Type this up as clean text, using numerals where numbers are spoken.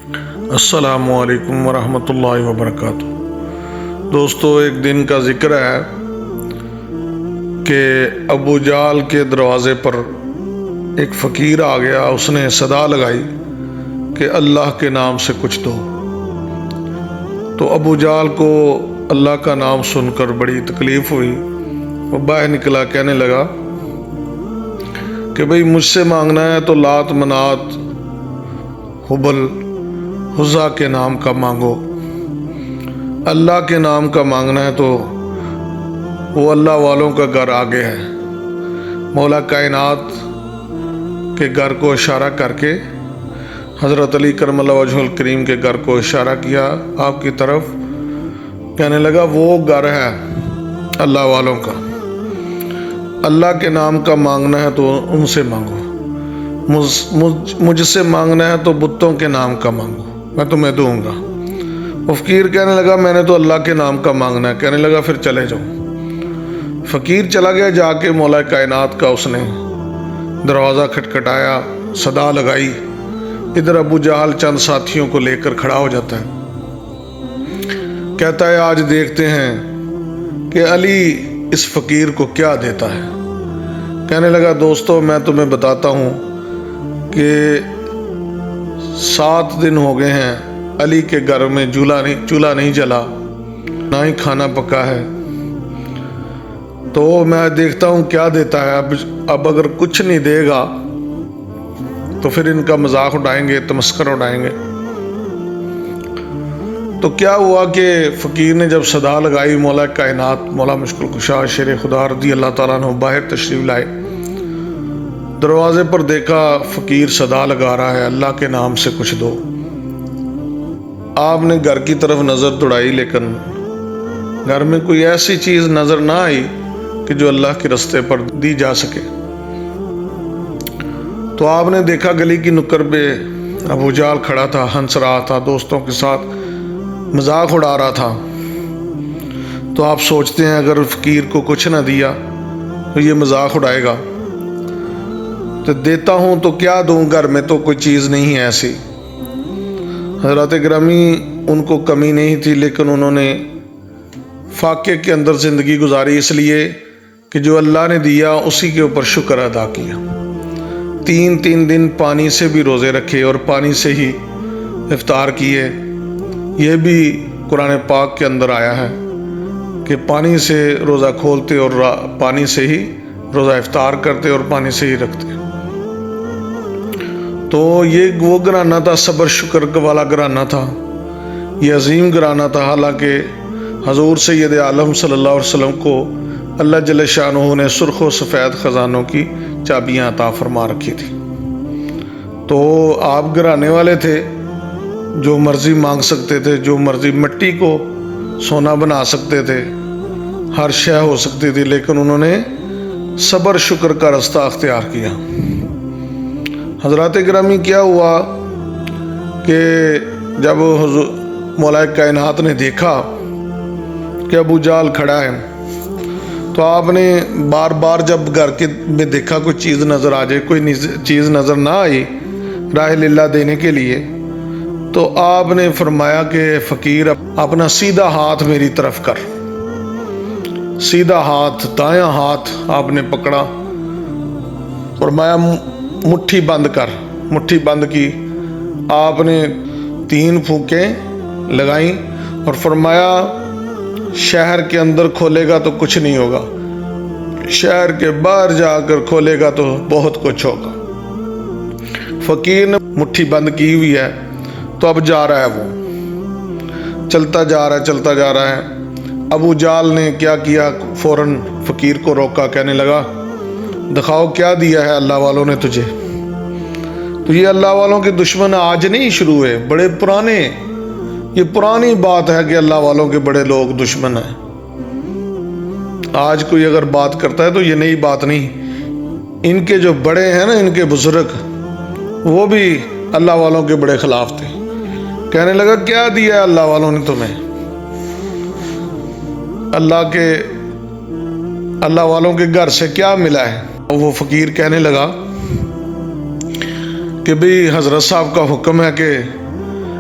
السلام علیکم ورحمۃ اللہ وبرکاتہ۔ دوستو، ایک دن کا ذکر ہے کہ ابو جہل کے دروازے پر ایک فقیر آ گیا۔ اس نے صدا لگائی کہ اللہ کے نام سے کچھ دو۔ تو ابو جہل کو اللہ کا نام سن کر بڑی تکلیف ہوئی۔ وہ باہر نکلا، کہنے لگا کہ بھئی مجھ سے مانگنا ہے تو لات، منات، حبل، عزا کے نام کا مانگو۔ اللہ کے نام کا مانگنا ہے تو وہ اللہ والوں کا گھر آگے ہے۔ مولا کائنات کے گھر کو اشارہ کر کے حضرت علی کرم اللہ وجہ الکریم کے گھر کو اشارہ کیا آپ کی طرف، کہنے لگا وہ گھر ہے اللہ والوں کا۔ اللہ کے نام کا مانگنا ہے تو ان سے مانگو، مجھ سے مانگنا ہے تو بتوں کے نام کا مانگو، میں تمہیں دوں گا۔ وہ فقیر کہنے لگا میں نے تو اللہ کے نام کا مانگنا ہے۔ کہنے لگا پھر چلے جاؤ۔ فقیر چلا گیا، جا کے مولا کائنات کا اس نے دروازہ کھٹکھٹایا، صدا لگائی۔ ادھر ابو جہل چند ساتھیوں کو لے کر کھڑا ہو جاتا ہے، کہتا ہے آج دیکھتے ہیں کہ علی اس فقیر کو کیا دیتا ہے۔ کہنے لگا دوستو، میں تمہیں بتاتا ہوں کہ 7 دن ہو گئے ہیں علی کے گھر میں چولہا نہیں جلا، نہ ہی کھانا پکا ہے، تو میں دیکھتا ہوں کیا دیتا ہے۔ اب اگر کچھ نہیں دے گا تو پھر ان کا مذاق اڑائیں گے، تمسخر اڑائیں گے۔ تو کیا ہوا کہ فقیر نے جب صدا لگائی، مولا کائنات، مولا مشکل کشا شیر خدا رضی اللہ تعالیٰ عنہ باہر تشریف لائے۔ دروازے پر دیکھا فقیر صدا لگا رہا ہے اللہ کے نام سے کچھ دو۔ آپ نے گھر کی طرف نظر دوڑائی، لیکن گھر میں کوئی ایسی چیز نظر نہ آئی کہ جو اللہ کے رستے پر دی جا سکے۔ تو آپ نے دیکھا گلی کی نکر پہ ابو جہل کھڑا تھا، ہنس رہا تھا، دوستوں کے ساتھ مذاق اڑا رہا تھا۔ تو آپ سوچتے ہیں اگر فقیر کو کچھ نہ دیا تو یہ مذاق اڑائے گا، تو دیتا ہوں تو کیا دوں، گھر میں تو کوئی چیز نہیں ہے ایسی۔ حضرت گرامی ان کو کمی نہیں تھی، لیکن انہوں نے فاقے کے اندر زندگی گزاری، اس لیے کہ جو اللہ نے دیا اسی کے اوپر شکر ادا کیا۔ 3 دن پانی سے بھی روزے رکھے اور پانی سے ہی افطار کیے۔ یہ بھی قرآن پاک کے اندر آیا ہے کہ پانی سے روزہ کھولتے اور پانی سے ہی روزہ افطار کرتے اور پانی سے ہی رکھتے۔ تو یہ وہ گھرانہ تھا، صبر شکر والا گھرانہ تھا، یہ عظیم گھرانہ تھا۔ حالانکہ حضور سید عالم صلی اللہ علیہ وسلم کو اللہ جل شانہ نے سرخ و سفید خزانوں کی چابیاں عطا فرما رکھی تھی۔ تو آپ گھرانے والے تھے، جو مرضی مانگ سکتے تھے، جو مرضی مٹی کو سونا بنا سکتے تھے، ہر شے ہو سکتی تھی، لیکن انہوں نے صبر شکر کا راستہ اختیار کیا۔ حضرات گرامی کیا ہوا کہ جب مولا کائنات نے دیکھا کہ ابو جہل کھڑا ہے، تو آپ نے بار بار جب گھر کے میں دیکھا کوئی چیز نظر آ جائے، کوئی چیز نظر نہ آئی راہ للہ دینے کے لیے، تو آپ نے فرمایا کہ فقیر اپنا سیدھا ہاتھ میری طرف کر۔ سیدھا ہاتھ، دایاں ہاتھ آپ نے پکڑا، فرمایا مٹھی بند کر۔ مٹھی بند کی، آپ نے 3 پھونکیں لگائیں اور فرمایا شہر کے اندر کھولے گا تو کچھ نہیں ہوگا، شہر کے باہر جا کر کھولے گا تو بہت کچھ ہوگا۔ فقیر نے مٹھی بند کی ہوئی ہے، تو اب جا رہا ہے، وہ چلتا جا رہا ہے۔ ابو جہل نے کیا کیا، فوراً فقیر کو روکا، کہنے لگا دکھاؤ کیا دیا ہے اللہ والوں نے تجھے۔ تو یہ اللہ والوں کے دشمن آج نہیں شروع ہوئے، بڑے پرانے، یہ پرانی بات ہے کہ اللہ والوں کے بڑے لوگ دشمن ہیں۔ آج کوئی اگر بات کرتا ہے تو یہ نئی بات نہیں، ان کے جو بڑے ہیں نا، ان کے بزرگ، وہ بھی اللہ والوں کے بڑے خلاف تھے۔ کہنے لگا کیا دیا ہے اللہ والوں نے تمہیں، اللہ والوں کے گھر سے کیا ملا ہے۔ وہ فقیر کہنے لگا کہ بھئی حضرت صاحب کا حکم ہے کہ